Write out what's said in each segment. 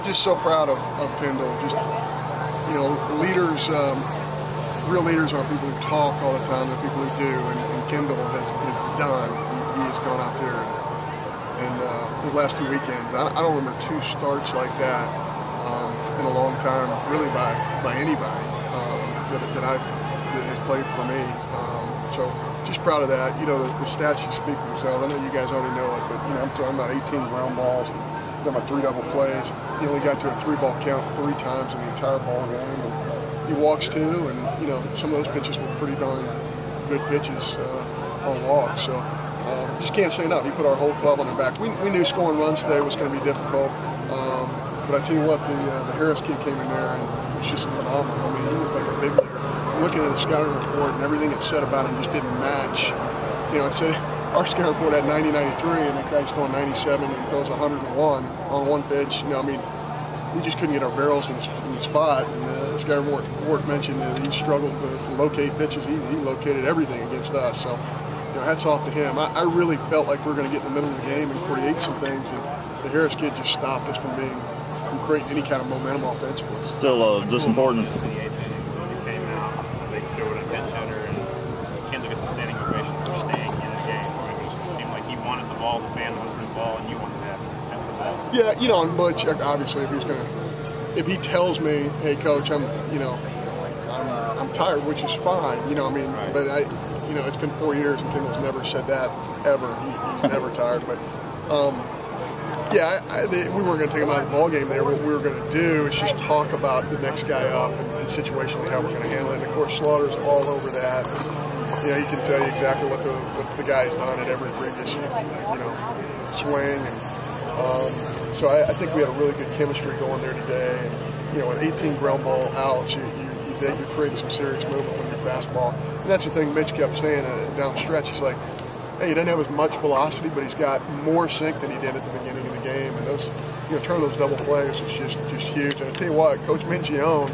Just so proud of Kendall. Just, you know, leaders, real leaders are people who talk all the time. They're people who do, and Kendall has done. He has gone out there and his last 2 weekends. I don't remember 2 starts like that in a long time, really by anybody that has played for me. So just proud of that. You know, the stats should speak for themselves. I know you guys already know it, but you know, I'm talking about 18 ground balls, talking about 3 double plays. He only got to a 3-ball count 3 times in the entire ball game. And he walks 2, and you know, some of those pitches were pretty darn good pitches on walks. So just can't say enough. He put our whole club on their back. We knew scoring runs today was going to be difficult, but I tell you what, the Harris kid came in there and it was just phenomenal. I mean, he looked like a big leaguer. Looking at the scouting report and everything it said about him just didn't match. You know, it said our scouting report had 90, 93, and that guy's throwing 97 and throws 101 on 1 pitch. You know, I mean, we just couldn't get our barrels in the spot. And the scouting report mentioned that he struggled to locate pitches. He located everything against us. So, you know, hats off to him. I really felt like we were going to get in the middle of the game and create some things, and the Harris kid just stopped us from creating any kind of momentum offensively. Still just important. Yeah, you know, and Butch, obviously, if he tells me, hey, coach, I'm tired, which is fine, you know, I mean, but you know, it's been 4 years and Kendall's never said that ever. He's never tired, but yeah, we weren't going to take him out of the ball game there. What we were going to do is just talk about the next guy up and situationally how we're going to handle it. And of course, Slaughter's all over that. You know, he can tell you exactly what the guy's done at every previous, you know, swing. And so I think we had a really good chemistry going there today. And, you know, with 18 ground ball outs, you're creating some serious movement with your fastball. And that's the thing Mitch kept saying down the stretch. He's like, hey, he doesn't have as much velocity, but he's got more sink than he did at the beginning of the game. And those, you know, turn those double plays is just huge. And I tell you what, Coach Mingione,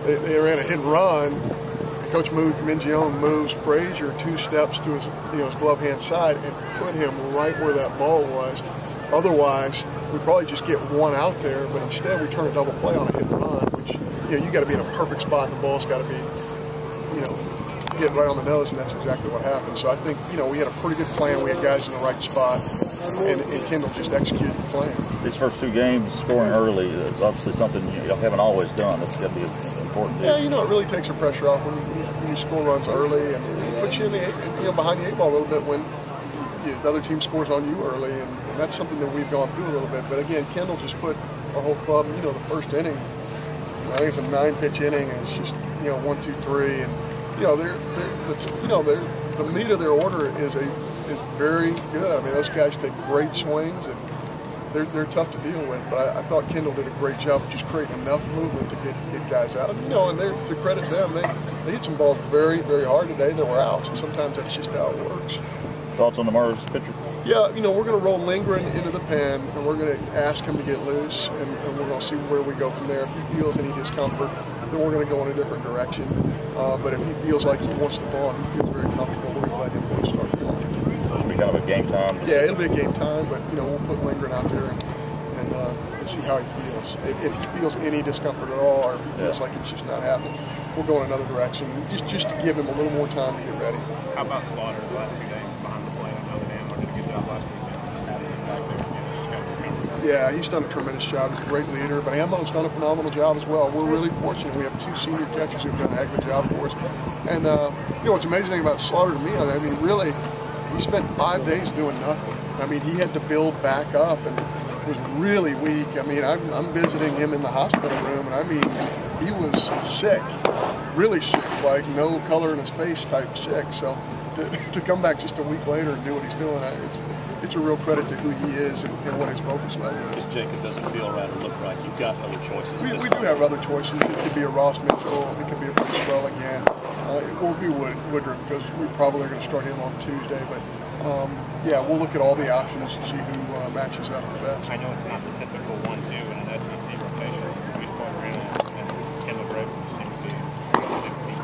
they ran a hit and run. Coach Mingione moves Frazier 2 steps to his glove hand side and put him right where that ball was. Otherwise, we probably just get 1 out there, but instead we turn a double play on a hit and run, which, you know, you got to be in a perfect spot, and the ball's got to be, you know, getting right on the nose, and that's exactly what happened. So I think, you know, we had a pretty good plan. We had guys in the right spot, and Kendall just executed the plan. These first 2 games, scoring early is obviously something you haven't always done. That's got to be important. Yeah, you know, it really takes the pressure off when you score runs early, and it puts you in behind the 8 ball a little bit when the other team scores on you early, and that's something that we've gone through a little bit. But again, Kendall just put our whole club, you know, the first inning, I think it's a 9-pitch inning, and it's just, you know, 1, 2, 3, and you know, the meat of their order is very good. I mean, those guys take great swings, and they're tough to deal with. But I thought Kendall did a great job of just creating enough movement to get guys out. And, you know, and to credit them, they hit some balls very, very hard today that were outs, and sometimes that's just how it works. Thoughts on tomorrow's pitcher? Yeah, you know, we're going to roll Lindgren into the pen, and we're going to ask him to get loose, and we're going to see where we go from there. If he feels any discomfort, then we're going to go in a different direction. But if he feels like he wants the ball and he feels very comfortable, we're going to let him go start going. It'll be kind of a game time. Yeah, it'll be a game time, but, you know, we'll put Lindgren out there and see how he feels. If he feels any discomfort at all, or if he feels like it's just not happening, we'll go in another direction, just to give him a little more time to get ready. How about Slaughter the last 2 games behind the plate? I know that Amler did a good job last weekend. Just having him back there again, just got to recover. Yeah, he's done a tremendous job. He's a great leader, but Amo's done a phenomenal job as well. We're really fortunate. We have 2 senior catchers who've done a heck of a job for us. And, you know, what's amazing thing about Slaughter to me, I mean, really, he spent 5 days doing nothing. I mean, he had to build back up and was really weak. I mean, I'm visiting him in the hospital room, and I mean, he was sick, really sick, like no color in his face type sick. So to come back just a week later and do what he's doing, it's a real credit to who he is and what his focus level is. If Jacob doesn't feel right or look right, you've got other choices. We do have other choices. It could be a Ross Mitchell. It could be a Bruce Swell again. It won't be Woodruff because we probably are going to start him on Tuesday. But yeah, we'll look at all the options to see who matches up the best. I know it's not the typical 1-2 in an SEC rotation. Luis Barberena and Kendall Graveman seem to be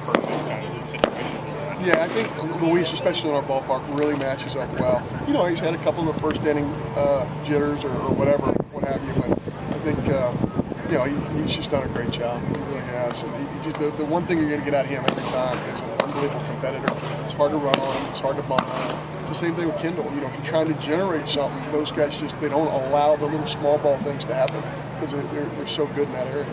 perfect kind of situation for that. Yeah, I think Luis, especially in our ballpark, really matches up well. You know, he's had a couple of the first inning jitters or whatever, what have you, but I think you know, he's just done a great job. He really has. And he just the one thing you're going to get out of him every time is an unbelievable competitor. It's hard to run on him. It's hard to bump on him. It's the same thing with Kendall. You know, if you're trying to generate something, those guys just they don't allow the little small ball things to happen because they're so good in that area.